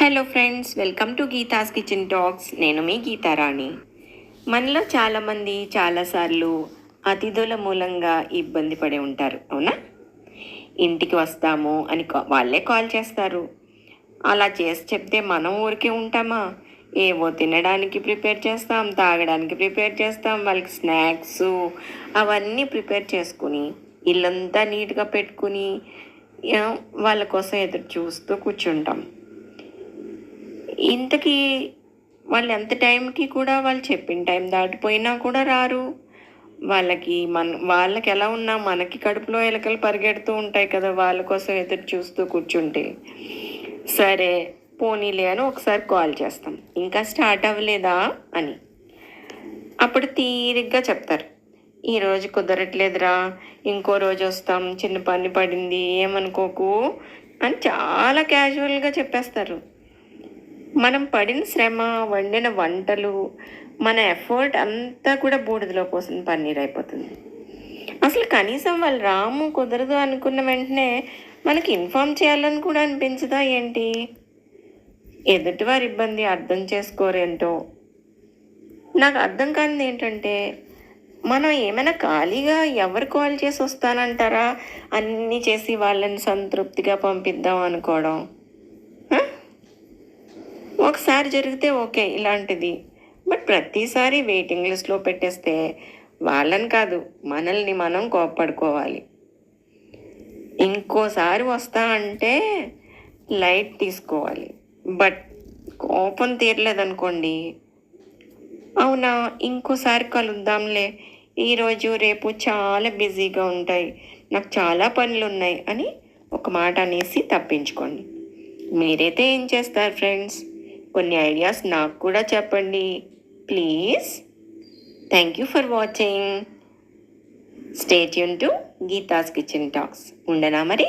Hello friends, welcome to Geetha's kitchen talks. నేను మీ గీతారాణి. మనలో చాలామంది చాలాసార్లు అతిథుల మూలంగా ఇబ్బంది పడి ఉంటారు, అవునా? ఇంటికి వస్తాము అని వాళ్ళే కాల్ చేస్తారు. అలా చేసి చెప్తే మనం ఊరికే ఉంటామా? ఏవో తినడానికి ప్రిపేర్ చేస్తాం, తాగడానికి ప్రిపేర్ చేస్తాం, వాళ్ళకి స్నాక్స్ అవన్నీ ప్రిపేర్ చేసుకుని ఇల్లంతా నీట్గా పెట్టుకుని వాళ్ళ కోసం ఎదురు చూస్తూ కూర్చుంటాం. ఇంతకీ వాళ్ళు ఎంత టైంకి కూడా వాళ్ళు చెప్పిన టైం దాటిపోయినా కూడా రారు. వాళ్ళకి ఎలా ఉన్నా మనకి కడుపులో ఎలకలు పరిగెడుతూ ఉంటాయి కదా, వాళ్ళ కోసం ఎదురు చూస్తూ కూర్చుంటే. సరే పోనీలే అని ఒకసారి కాల్ చేస్తాం, ఇంకా స్టార్ట్ అవ్వలేదా అని. అప్పుడు తీరిగ్గా చెప్తారు, ఈరోజు కుదరట్లేదురా, ఇంకో రోజు వస్తాం, చిన్న పని పడింది, ఏమనుకోకు అని చాలా క్యాజువల్గా చెప్పేస్తారు. మనం పడిన శ్రమ, వండిన వంటలు, మన ఎఫర్ట్ అంతా కూడా బూడిదలో పోసిన పన్నీర్ అయిపోతుంది. అసలు కనీసం వాళ్ళు రాము కుదరదు అనుకున్న వెంటనే మనకి ఇన్ఫామ్ చేయాలని కూడా అనిపించదా ఏంటి? ఎదుటివారి ఇబ్బంది అర్థం చేసుకోరేంటో. నాకు అర్థం కానిది ఏంటంటే, మనం ఏమైనా ఖాళీగా ఎవరు కాల్ చేసి వస్తానంటారా అన్నీ చేసి వాళ్ళని సంతృప్తిగా పంపిద్దాం అనుకోవడం. ఒకసారి జరిగితే ఓకే ఇలాంటిది, బట్ ప్రతిసారి వెయిటింగ్ లిస్ట్లో పెట్టేస్తే వాళ్ళని కాదు మనల్ని మనం కోప్పడుకోవాలి. ఇంకోసారి వస్తా అంటే లైట్ తీసుకోవాలి, బట్ కోపం తీరలేదనుకోండి, అవునా ఇంకోసారి కలుద్దాంలే, ఈరోజు రేపు చాలా బిజీగా ఉంటాయి, నాకు చాలా పనులు ఉన్నాయి అని ఒక మాట అనేసి తప్పించుకోండి. మీరైతే ఏం చేస్తారు ఫ్రెండ్స్? కొన్ని ఐడియాస్ నాకు కూడా చెప్పండి please. Thank you for watching. Stay tune to Geetha's kitchen talks. ఉండనా మరి?